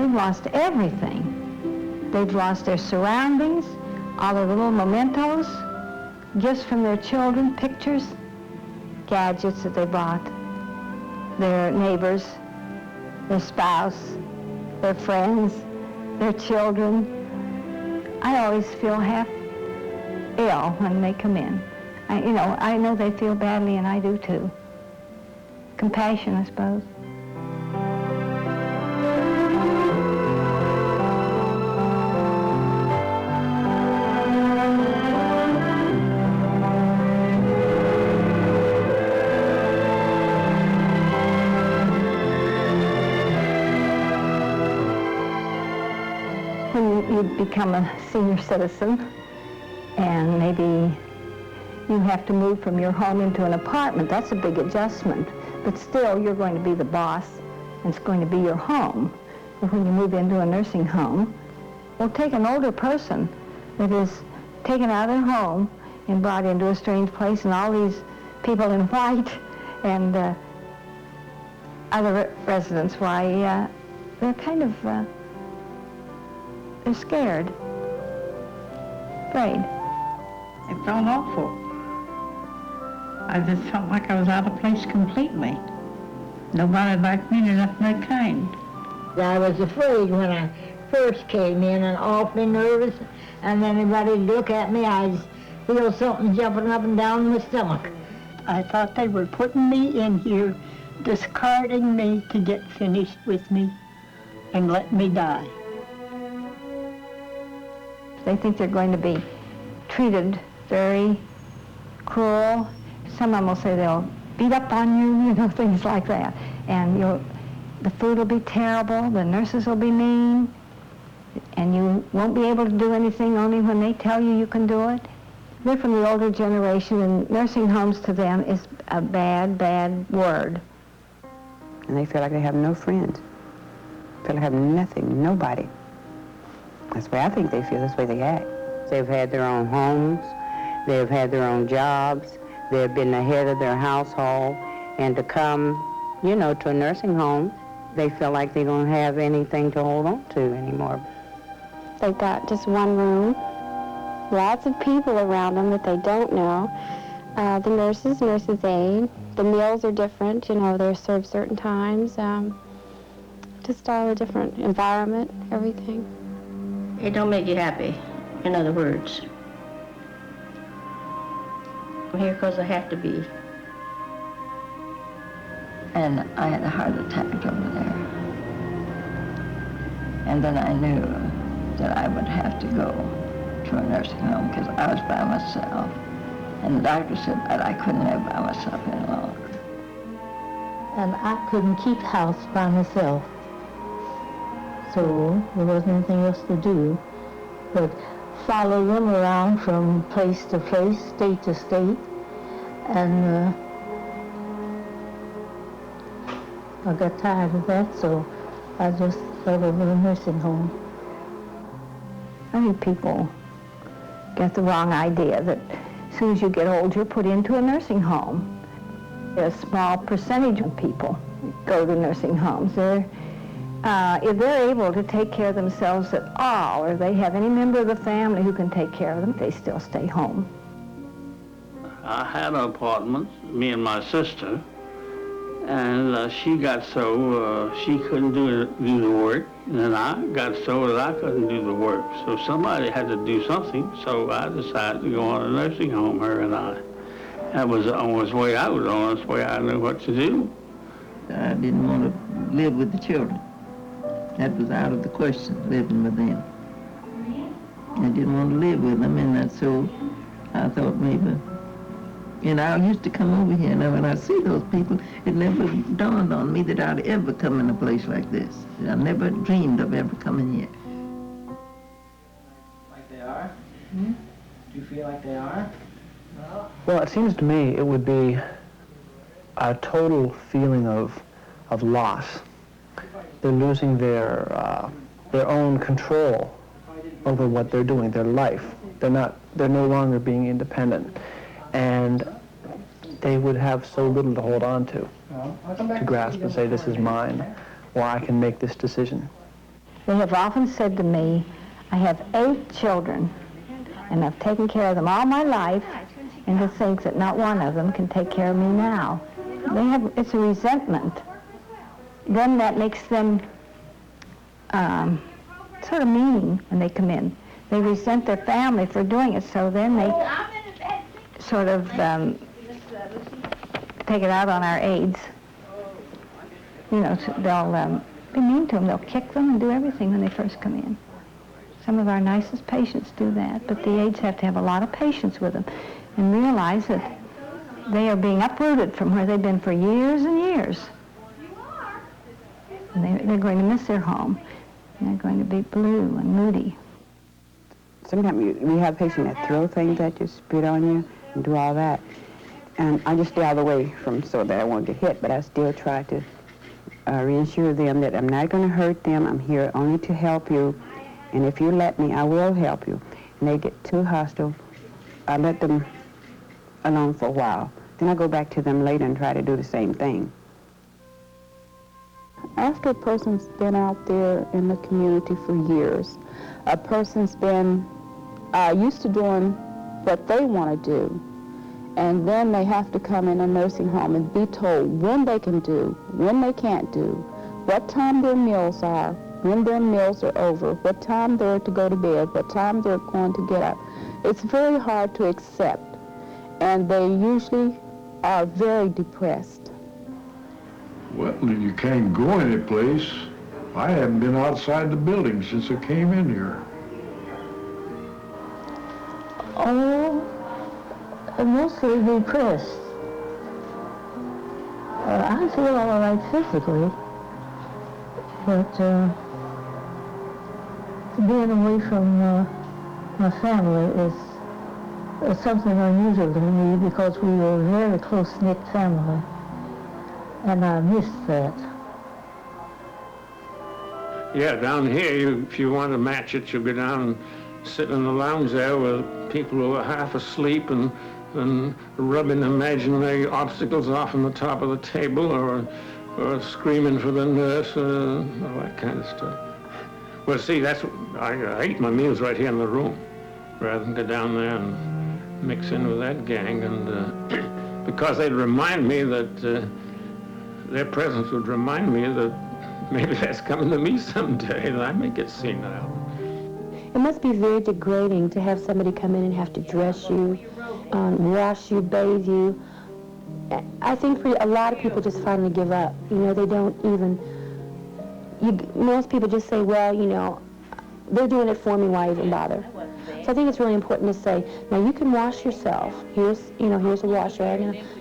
they've lost everything. They've lost their surroundings, all their little mementos, gifts from their children, pictures, gadgets that they bought, their neighbors, their spouse, their friends, their children. I always feel half ill when they come in. I know they feel badly, and I do too. Compassion, I suppose. When you become a senior citizen, and maybe you have to move from your home into an apartment, that's a big adjustment. But still, you're going to be the boss, and it's going to be your home. But when you move into a nursing home, well, take an older person that is taken out of their home and brought into a strange place, and all these people in white and other residents, why, they're kind of, they're scared, afraid. It felt awful. I just felt like I was out of place completely. Nobody liked me, nothing of that kind. I was afraid when I first came in and awfully nervous, and then everybody look at me, I'd feel something jumping up and down my stomach. I thought they were putting me in here, discarding me to get finished with me and let me die. They think they're going to be treated very cruel. Some of them will say they'll beat up on you, things like that. And the food will be terrible, the nurses will be mean, and you won't be able to do anything only when they tell you you can do it. They're from the older generation, and nursing homes to them is a bad, bad word. And they feel like they have no friends. Feel like they have nothing, nobody. That's the way I think they feel, that's the way they act. They've had their own homes, they've had their own jobs, they've been the head of their household, and to come, to a nursing home, they feel like they don't have anything to hold on to anymore. They've got just one room, lots of people around them that they don't know. The nurses aid. The meals are different, they're served certain times. Just all a different environment, everything. It don't make you happy, in other words. I'm here because I have to be. And I had a heart attack over there. And then I knew that I would have to go to a nursing home because I was by myself. And the doctor said that I couldn't live by myself any longer. And I couldn't keep house by myself. So there wasn't anything else to do but follow them around from place to place, state to state, and I got tired of that, so I just fell over a nursing home. I think people get the wrong idea that as soon as you get old, you're put into a nursing home. A small percentage of people go to nursing homes. If they're able to take care of themselves at all, or they have any member of the family who can take care of them, they still stay home. I had an apartment, me and my sister, and she got so she couldn't do the work, and then I got so that I couldn't do the work. So somebody had to do something, so I decided to go on a nursing home, her and I. That was the only way I was, the only way I knew what to do. I didn't want to live with the children. That was out of the question, living with them. I didn't want to live with them, and so I thought maybe, I used to come over here, and when I see those people, it never dawned on me that I'd ever come in a place like this. I never dreamed of ever coming here. Like they are? Hmm? Do you feel like they are? Well, it seems to me it would be a total feeling of loss. They're losing their own control over what they're doing, their life. They're no longer being independent, and they would have so little to hold on to grasp and say, this is mine, or I can make this decision. They have often said to me, I have 8 children, and I've taken care of them all my life, and to think that not one of them can take care of me now. It's a resentment. Then that makes them sort of mean when they come in. They resent their family for doing it, so then they sort of take it out on our aides. You know, so they'll be mean to them. They'll kick them and do everything when they first come in. Some of our nicest patients do that, but the aides have to have a lot of patience with them and realize that they are being uprooted from where they've been for years and years. And they're going to miss their home. And they're going to be blue and moody. Sometimes we have patients that throw things at you, spit on you, and do all that. And I just stay out of the way from so that I won't get hit, but I still try to reassure them that I'm not going to hurt them. I'm here only to help you. And if you let me, I will help you. And they get too hostile, I let them alone for a while. Then I go back to them later and try to do the same thing. After a person's been out there in the community for years, a person's been used to doing what they want to do, and then they have to come in a nursing home and be told when they can do, when they can't do, what time their meals are, when their meals are over, what time they're to go to bed, what time they're going to get up. It's very hard to accept, and they usually are very depressed. Well, you can't go anyplace. I haven't been outside the building since I came in here. Oh, mostly depressed. I feel all right physically, but being away from my family is something unusual to me because we were a very close-knit family, and I missed that. Yeah, down here, if you want to match it, you'll go down and sit in the lounge there with people who are half asleep and rubbing imaginary obstacles off on the top of the table or screaming for the nurse, all that kind of stuff. Well, see, I ate my meals right here in the room rather than go down there and mix in with that gang. And because they'd remind me that their presence would remind me that maybe that's coming to me someday, that I may get senile. It must be very degrading to have somebody come in and have to dress you, wash you, bathe you. I think for a lot of people just finally give up. You know, they don't even, most people just say, well, you know, they're doing it for me, why even bother? So I think it's really important to say, now you can wash yourself. Here's a wash rag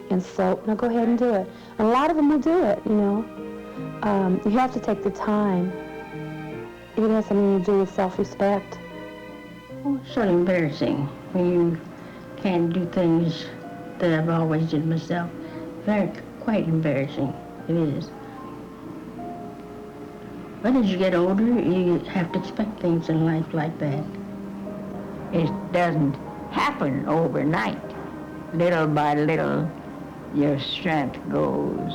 and soap. Now go ahead and do it. And a lot of them will do it, you know. You have to take the time. It has something to do with self-respect. Oh, it's sort of embarrassing when you can't do things that I've always did myself. Quite embarrassing, it is. But as you get older, you have to expect things in life like that. It doesn't happen overnight. Little by little, your strength goes,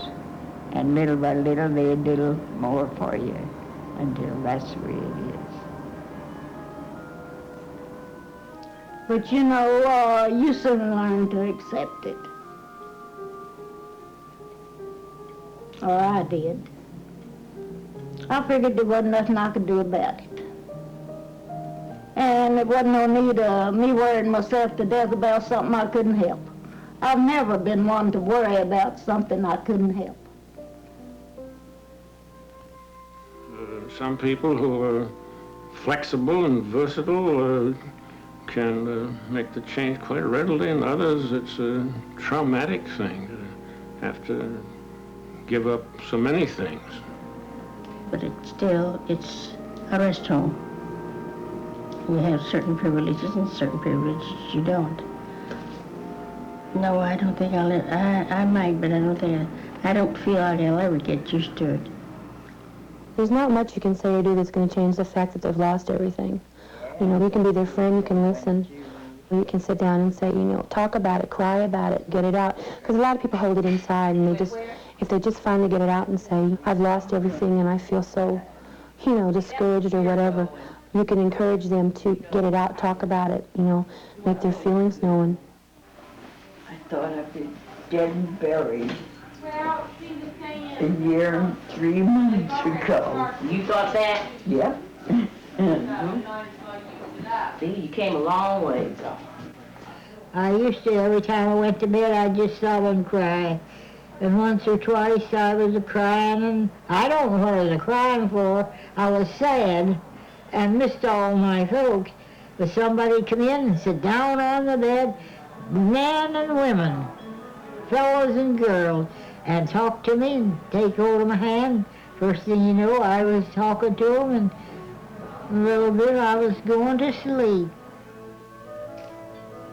and little by little, they do more for you until that's the way it is. But you know, you soon learn to accept it. Or I did. I figured there wasn't nothing I could do about it. And there wasn't no need of me worrying myself to death about something I couldn't help. I've never been one to worry about something I couldn't help. Some people who are flexible and versatile can make the change quite readily, and others it's a traumatic thing to have to give up so many things. But it's a rest home. You have certain privileges and certain privileges you don't. No, I don't think I might, but I don't feel like I'll ever get used to it. There's not much you can say or do that's going to change the fact that they've lost everything. You know, you can be their friend, you can listen, you can sit down and say, you know, talk about it, cry about it, get it out. Because a lot of people hold it inside, and if they just finally get it out and say, I've lost everything and I feel so you know, discouraged or whatever, you can encourage them to get it out, talk about it, you know, make their feelings known. I thought I'd be dead and buried a year and 3 months ago. You thought that? Yep. See, you came a long way. I used to, every time I went to bed, I'd just sob and cry. And once or twice I was a-crying, and I don't know what I was a-crying for. I was sad and missed all my folks. But somebody come in and sit down on the bed, men and women, fellows and girls, and talk to me and take hold of my hand. First thing you know, I was talking to them, and a little bit I was going to sleep.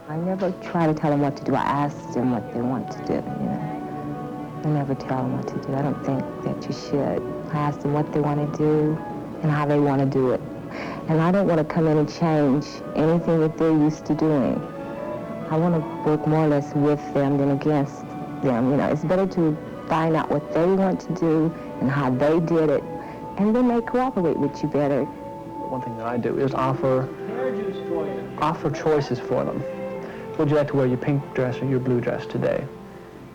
I never try to tell them what to do. I ask them what they want to do, you know. I never tell them what to do. I don't think that you should. I ask them what they want to do and how they want to do it. And I don't want to come in and change anything that they're used to doing. I want to work more or less with them than against them. You know, it's better to find out what they want to do and how they did it, and then they cooperate with you better. One thing that I do is offer choices for them. Would you like to wear your pink dress or your blue dress today?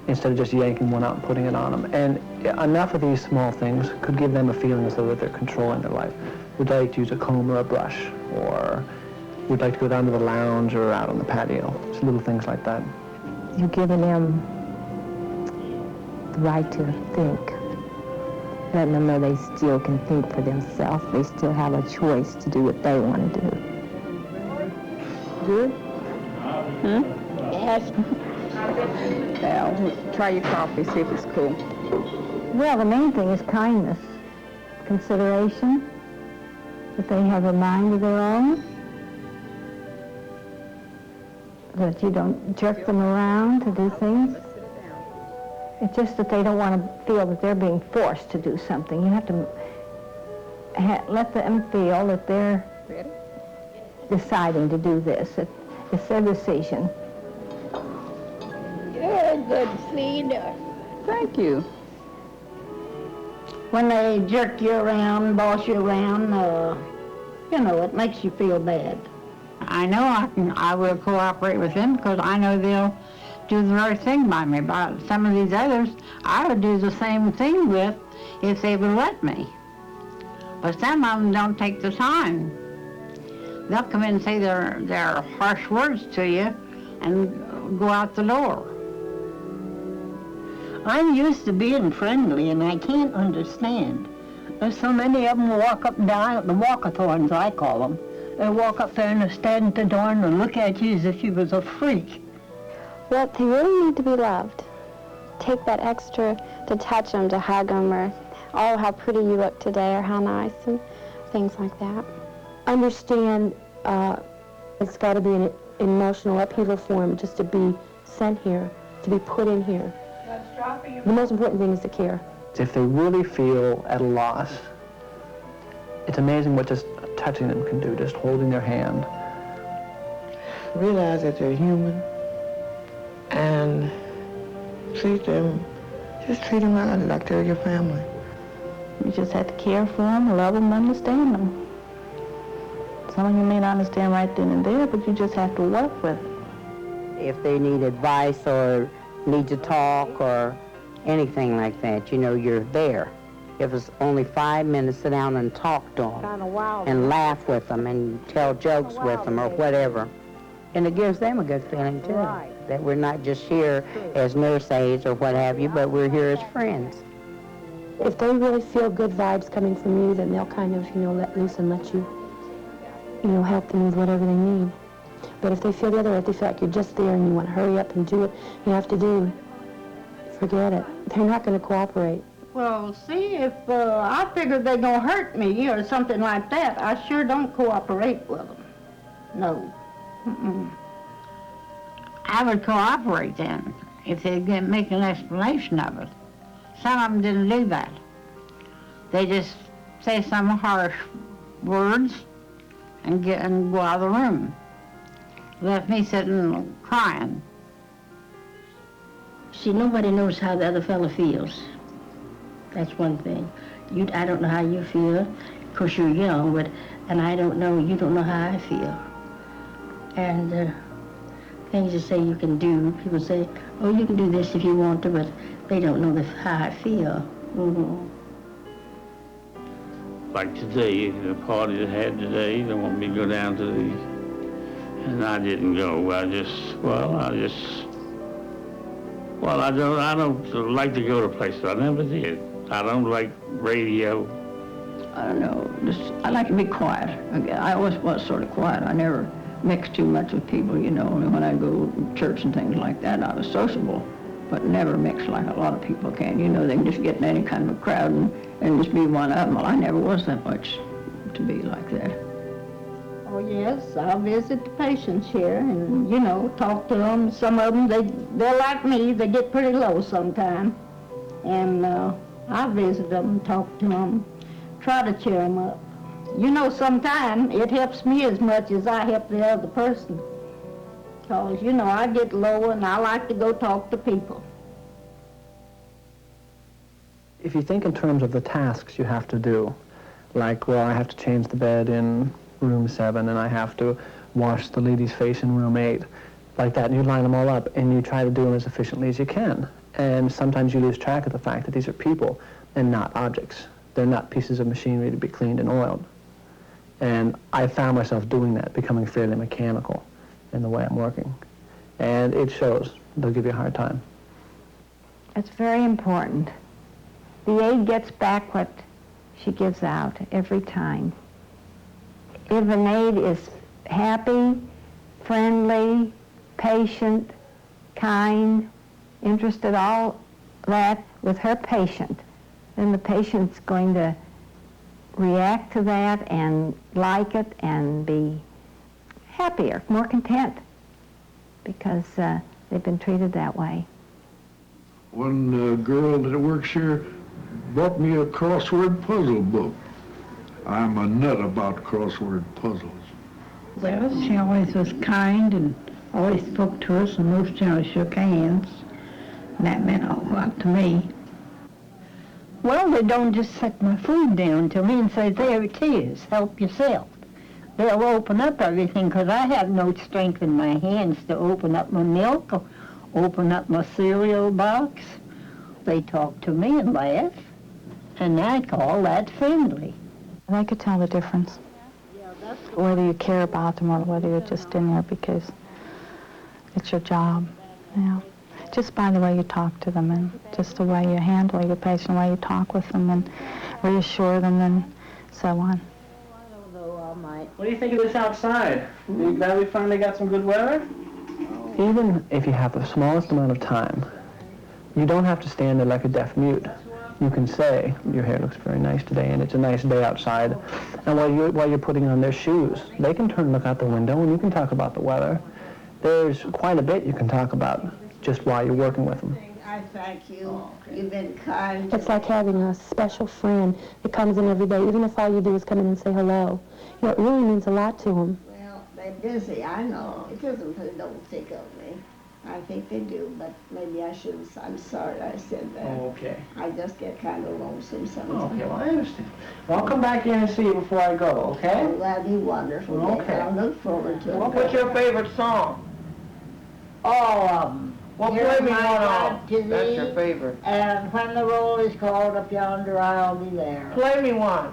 Instead of just yanking one out and putting it on them. And enough of these small things could give them a feeling as though that they're controlling their life. Would you like to use a comb or a brush? Or would you like to go down to the lounge or out on the patio? Just little things like that. You're giving them the right to think. Letting them know they still can think for themselves. They still have a choice to do what they want to do. Good? Yes. Now, try your coffee, see if it's cool. Well, the main thing is kindness, consideration, that they have a mind of their own, that you don't jerk them around to do things. It's just that they don't want to feel that they're being forced to do something. You have to let them feel that they're deciding to do this. It's their decision. Good to see you there. Thank you. When they jerk you around, boss you around, you know, it makes you feel bad. I know I will cooperate with them because I know they'll do the right thing by me. But some of these others, I would do the same thing with if they would let me. But some of them don't take the time. They'll come in and say their harsh words to you and go out the door. I'm used to being friendly, and I can't understand. There's so many of them walk up and down, the walkathons, I call them. They walk up there and they stand at the door and they look at you as if you was a freak. Well, they really need to be loved. Take that extra to touch them, to hug them, or, oh, how pretty you look today, or how nice, and things like that. Understand it's got to be an emotional upheaval for them just to be sent here, to be put in here. The most important thing is to care. If they really feel at a loss, it's amazing what just touching them can do, just holding their hand. Realize that they're human and treat them like they're your family. You just have to care for them, love them, understand them. Some of you may not understand right then and there, but you just have to work with it. If they need advice or need to talk or anything like that, you know, you're there. If it's only 5 minutes, sit down and talk to them and laugh with them and tell jokes with them or whatever. And it gives them a good feeling, too, that we're not just here as nurse aides or what have you, but we're here as friends. If they really feel good vibes coming from you, then they'll kind of, you know, let loose and let you, you know, help them with whatever they need. But if they feel the other way, if they feel like you're just there and you want to hurry up and do what you have to do, forget it. They're not going to cooperate. Well, see, if I figure they're going to hurt me or something like that, I sure don't cooperate with them. No. Mm-mm. I would cooperate then if they'd make an explanation of it. Some of them didn't do that. They just say some harsh words and go out of the room. Left me sitting crying. See, nobody knows how the other fellow feels. That's one thing. I don't know how you feel. course, you're young, and I don't know, you don't know how I feel. And things you say you can do, people say, oh, you can do this if you want to, but they don't know how I feel. Mm-hmm. Like today, the party they had today, they want me to go down to the, and I didn't go. I don't like to go to places. I never did. I don't like radio. I don't know, I like to be quiet. I always was sort of quiet. I never mixed too much with people, you know. When I go to church and things like that, I was sociable, but never mixed like a lot of people can. You know, they can just get in any kind of a crowd and just be one of them. Well, I never was that much to be like that. Oh, yes, I'll visit the patients here and, you know, talk to them. Some of them, they're like me, they get pretty low sometimes. And I visit them and talk to them, try to cheer them up. You know, sometimes it helps me as much as I help the other person. Because, you know, I get low and I like to go talk to people. If you think in terms of the tasks you have to do, like, well, I have to change the bed in room 7 and I have to wash the lady's face in room 8, like that, and you line them all up and you try to do them as efficiently as you can. And sometimes you lose track of the fact that these are people and not objects. They're not pieces of machinery to be cleaned and oiled. And I found myself doing that, becoming fairly mechanical in the way I'm working. And it shows. They'll give you a hard time. It's very important. The aide gets back what she gives out every time. If an aide is happy, friendly, patient, kind, interested, all that with her patient, then the patient's going to react to that and like it and be happier, more content, because they've been treated that way. One girl that works here bought me a crossword puzzle book. I'm a nut about crossword puzzles. Well, she always was kind and always spoke to us, and most generally shook hands. And that meant a lot to me. Well, they don't just set my food down to me and say, there it is, help yourself. They'll open up everything, because I have no strength in my hands to open up my milk or open up my cereal box. They talk to me and laugh, and I call that friendly. And I could tell the difference, whether you care about them or whether you're just in there because it's your job, you know. Just by the way you talk to them and just the way you handle your patient, the way you talk with them and reassure them and so on. What do you think of this outside? You glad we finally got some good weather? Even if you have the smallest amount of time, you don't have to stand there like a deaf mute. You can say, your hair looks very nice today and it's a nice day outside. And while you're putting on their shoes, they can turn and look out the window and you can talk about the weather. There's quite a bit you can talk about just while you're working with them. I thank you. You've been kind. It's like having a special friend that comes in every day, even if all you do is come in and say hello. You know, it really means a lot to them. Well, they're busy, I know. It isn't they don't think of me. I think they do, but maybe I shouldn't. I'm sorry I said that. Okay. I just get kind of lonesome sometimes. Okay, well, I understand. Well, I'll come back in and see you before I go, okay? Oh, that'd be wonderful. Okay. I'll look forward to it. What's your favorite song? All of them. Well, play me one off. That's your favorite. And when the roll is called up yonder, I'll be there. Play me one.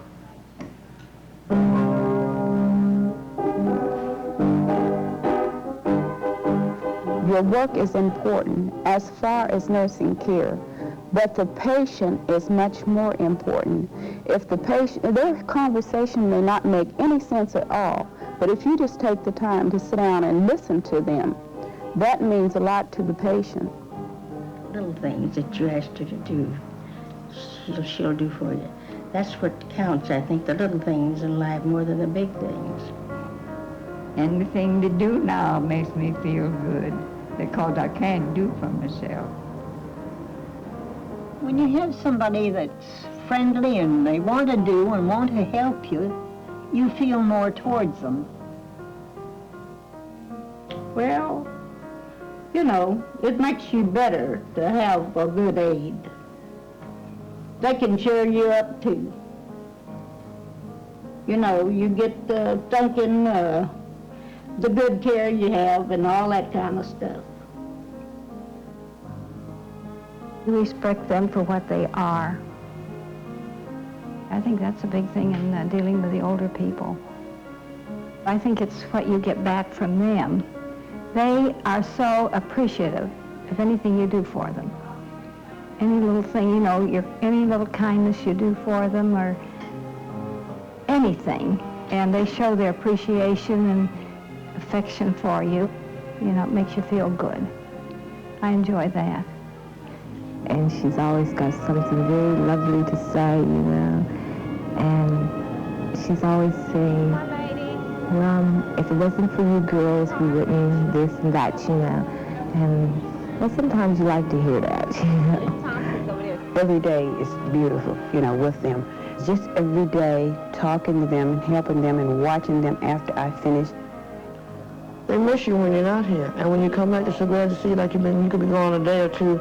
Your work is important as far as nursing care, but the patient is much more important. If the patient, their conversation may not make any sense at all, but if you just take the time to sit down and listen to them, that means a lot to the patient. Little things that you asked her to do, she'll do for you. That's what counts, I think, the little things in life more than the big things. Anything to do now makes me feel good because I can't do for myself. When you have somebody that's friendly and they want to do and want to help you, you feel more towards them. Well, you know, it makes you better to have a good aide. They can cheer you up too. You know, you get thinking the good care you have and all that kind of stuff. You respect them for what they are. I think that's a big thing in dealing with the older people. I think it's what you get back from them. They are so appreciative of anything you do for them. Any little thing, you know, any little kindness you do for them or anything. And they show their appreciation and affection for you. You know, it makes you feel good. I enjoy that. And she's always got something very lovely to say, you know. And she's always saying, well, if it wasn't for you girls, we wouldn't this and that, you know. And well, sometimes you like to hear that, you know. Every day is beautiful, you know, with them. Just every day, talking to them and helping them and watching them after I finish. They miss you when you're not here. And when you come back, they're so glad to see you. Like you could be gone a day or two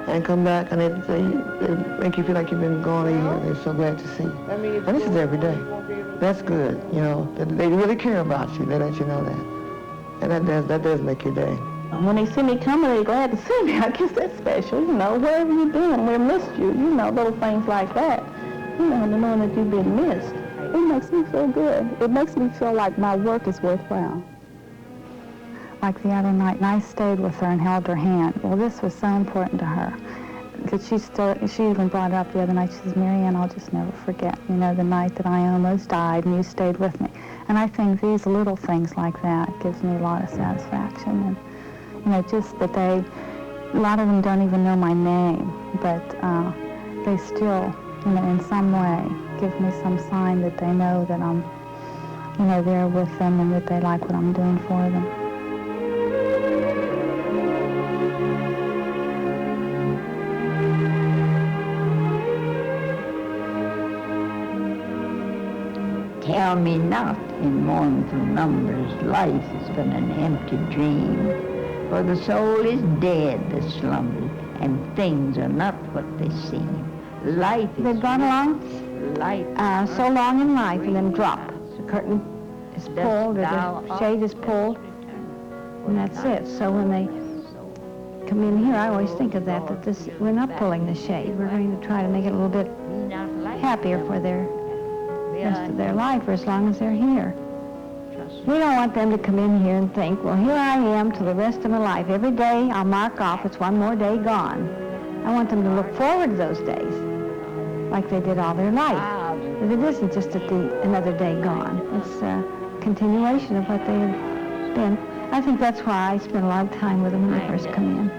and come back, and they make you feel like you've been gone a year. They're so glad to see you. And this is every day. That's good, you know. They really care about you. They let you know that. And that does make your day. When they see me coming, they're glad to see me. I guess that's special, you know. Where have you been? We missed you, you know, little things like that. You know, to knowing that you've been missed. It makes me feel good. It makes me feel like my work is worthwhile. Like the other night, and I stayed with her and held her hand. Well, this was so important to her. Because she even brought it up the other night. She says, Mary Ann, I'll just never forget, you know, the night that I almost died and you stayed with me. And I think these little things like that gives me a lot of satisfaction. And, you know, just that a lot of them don't even know my name, but they still, you know, in some way give me some sign that they know that I'm, you know, there with them and that they like what I'm doing for them. Tell me not in mournful numbers, life has been an empty dream. For the soul is dead that slumbers, and things are not what they seem. Life is... They've gone along life so long in life and then drop. The curtain is pulled or the shade is pulled, and that's it. So when they come in here, I always think of that this, we're not pulling the shade. We're going to try to make it a little bit happier for their rest of their life, or as long as they're here. We don't want them to come in here and think, well, here I am till the rest of my life. Every day I'll mark off it's one more day gone. I want them to look forward to those days like they did all their life. But it isn't just another day gone. It's a continuation of what they have been. I think that's why I spend a lot of time with them when they first come in.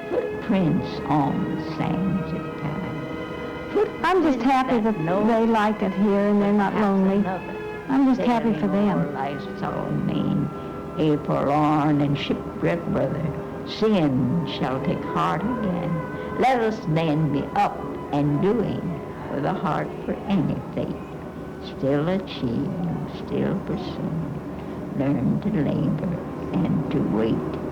Footprints on the sands of time. I'm just happy that they like it here and they're not lonely. I'm just happy for them. Life's sorrow mean, a forlorn and shipwrecked brother, sin shall take heart again. Let us then be up and doing, with a heart for any fate. Still achieving, still pursuing, learn to labor and to wait.